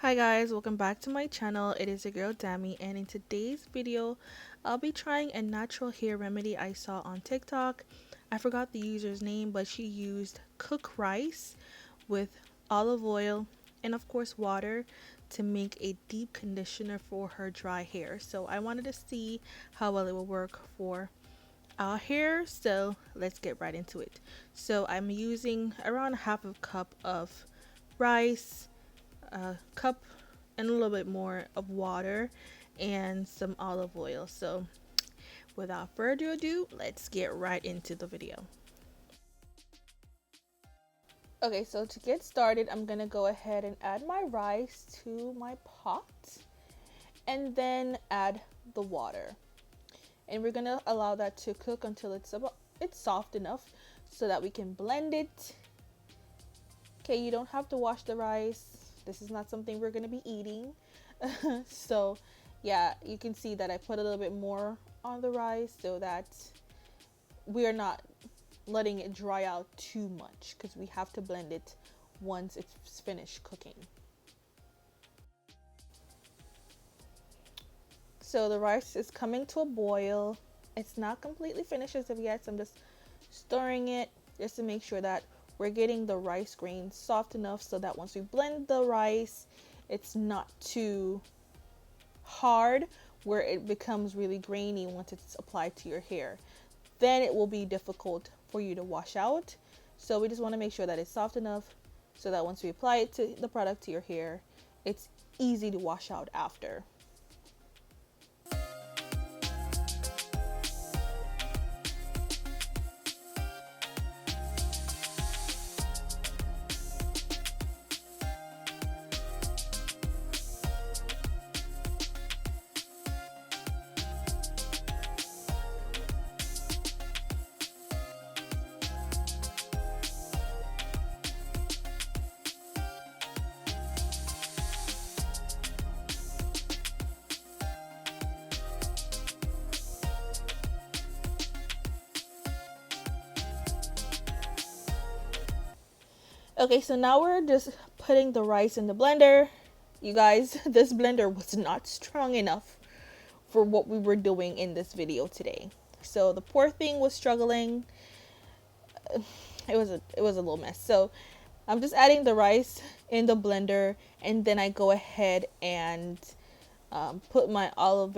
Hi guys, welcome back to my channel. It is your girl Dami, and in today's video I'll be trying a natural hair remedy I saw on TikTok. I forgot the user's name, but she used cooked rice with olive oil and of course water to make a deep conditioner for her dry hair. So I wanted to see how well it will work for our hair, so let's get right into it. So I'm using around half a cup of rice, a cup and a little bit more of water, and some olive oil. So without further ado, let's get right into the video. Okay, so to get started, I'm gonna go ahead and add my rice to my pot and then add the water, and we're gonna allow that to cook until it's soft enough so that we can blend it. Okay, you don't have to wash the rice. This is not something we're gonna be eating. So yeah, you can see that I put a little bit more on the rice so that we're not letting it dry out too much, because we have to blend it once it's finished cooking. So the rice is coming to a boil. It's not completely finished as of yet, so I'm just stirring it just to make sure that we're getting the rice grains soft enough so that once we blend the rice, it's not too hard where it becomes really grainy once it's applied to your hair. Then it will be difficult for you to wash out. So we just want to make sure that it's soft enough so that once we apply it to the product to your hair, it's easy to wash out after. Okay, so now we're just putting the rice in the blender. You guys, this blender was not strong enough for what we were doing in this video today. So the poor thing was struggling. It was a little mess. So I'm just adding the rice in the blender, and then I go ahead and put my olive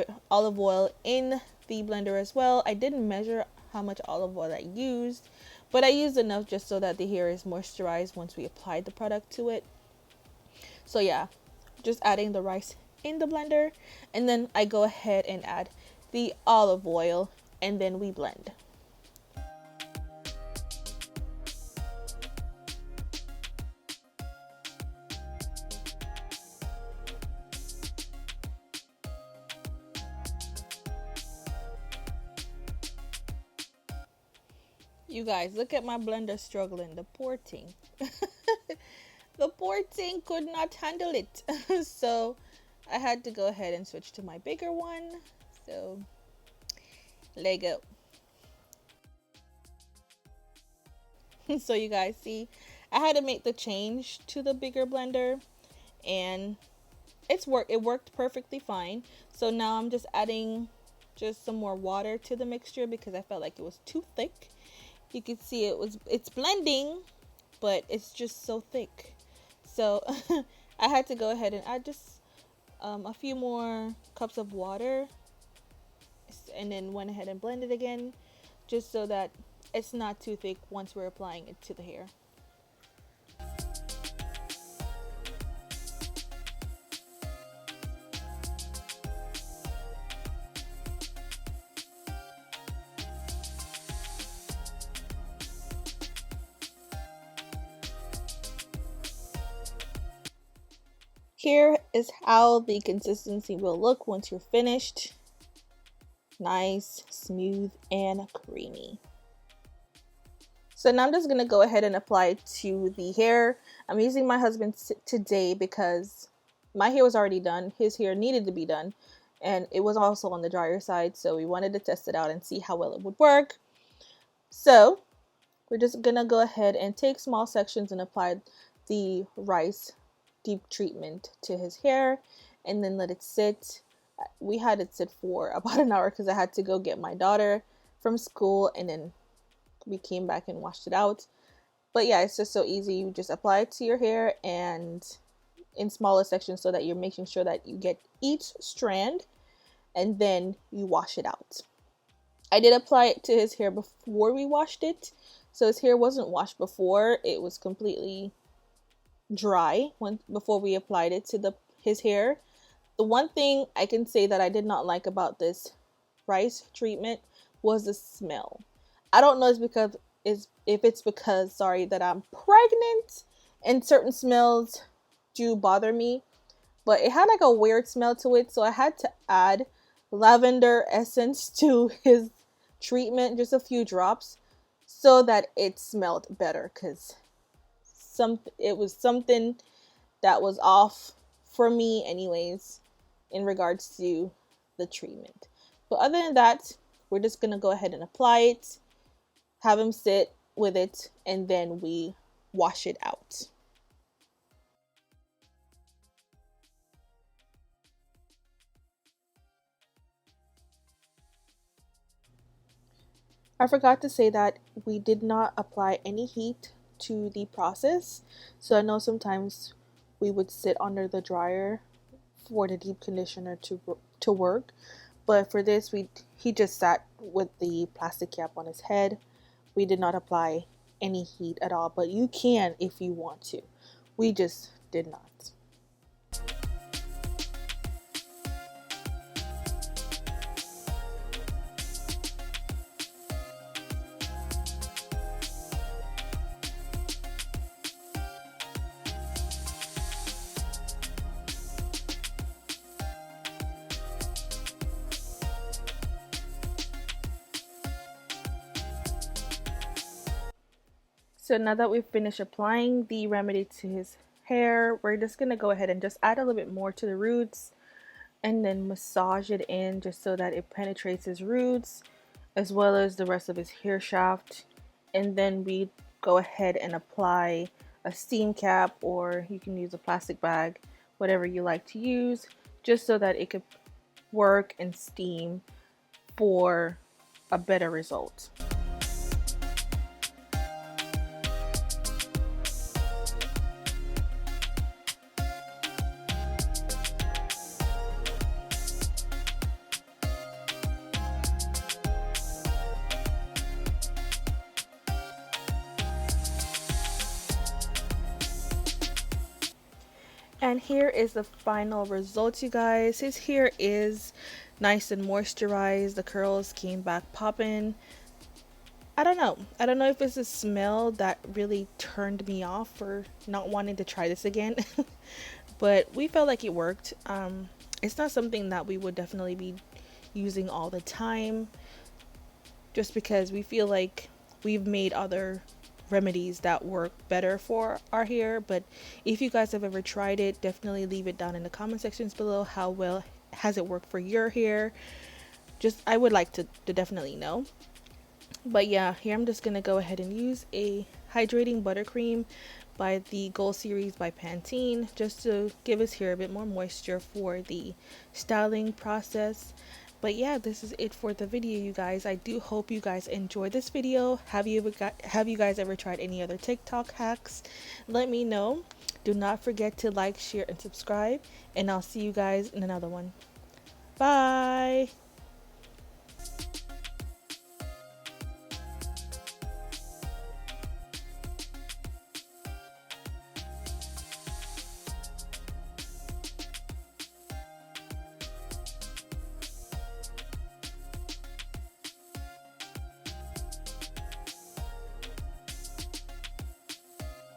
oil in the blender as well. I didn't measure how much olive oil I used, but I used enough just so that the hair is moisturized once we applied the product to it. So yeah, just adding the rice in the blender, and then I go ahead and add the olive oil, and then we blend. You guys, look at my blender struggling. The poor thing. The poor thing could not handle it. So I had to go ahead and switch to my bigger one. So let go. So you guys see, I had to make the change to the bigger blender, and it worked perfectly fine. So now I'm just adding just some more water to the mixture because I felt like it was too thick. You can see it's blending, but it's just so thick. So I had to go ahead and add just a few more cups of water, and then went ahead and blend it again, just so that it's not too thick once we're applying it to the hair. Here is how the consistency will look once you're finished. Nice, smooth, and creamy. So now I'm just going to go ahead and apply it to the hair. I'm using my husband's today because my hair was already done. His hair needed to be done, and it was also on the drier side, so we wanted to test it out and see how well it would work. So we're just going to go ahead and take small sections and apply the rice deep treatment to his hair and then let it sit. We had it sit for about an hour because I had to go get my daughter from school, and then we came back and washed it out. But yeah, it's just so easy. You just apply it to your hair and in smaller sections so that you're making sure that you get each strand, and then you wash it out. I did apply it to his hair before we washed it. So his hair wasn't washed before. It was completely dry before we applied it to his hair. The one thing I can say that I did not like about this rice treatment was the smell. I don't know if it's because that I'm pregnant and certain smells do bother me, but it had like a weird smell to it, so I had to add lavender essence to his treatment, just a few drops, so that it smelled better, because it was something that was off for me anyways in regards to the treatment. But other than that, we're just gonna go ahead and apply it, have him sit with it, and then we wash it out. I forgot to say that we did not apply any heat to the process. So I know sometimes we would sit under the dryer for the deep conditioner to work, but for this he just sat with the plastic cap on his head. We did not apply any heat at all, but you can if you want to. We just did not. So now that we've finished applying the remedy to his hair, we're just going to go ahead and just add a little bit more to the roots and then massage it in just so that it penetrates his roots as well as the rest of his hair shaft. And then we go ahead and apply a steam cap, or you can use a plastic bag, whatever you like to use, just so that it could work and steam for a better result. And here is the final result, you guys. His hair is nice and moisturized. The curls came back popping. I don't know. I don't know if it's the smell that really turned me off for not wanting to try this again. But we felt like it worked. It's not something that we would definitely be using all the time, just because we feel like we've made other remedies that work better for our hair. But if you guys have ever tried it, definitely leave it down in the comment sections below. How well has it worked for your hair? Just, I would like to definitely know. But yeah, here I'm just gonna go ahead and use a hydrating buttercream by the Gold Series by Pantene, just to give his hair a bit more moisture for the styling process. But yeah, this is it for the video, you guys. I do hope you guys enjoyed this video. Have you guys ever tried any other TikTok hacks? Let me know. Do not forget to like, share, and subscribe, and I'll see you guys in another one. Bye.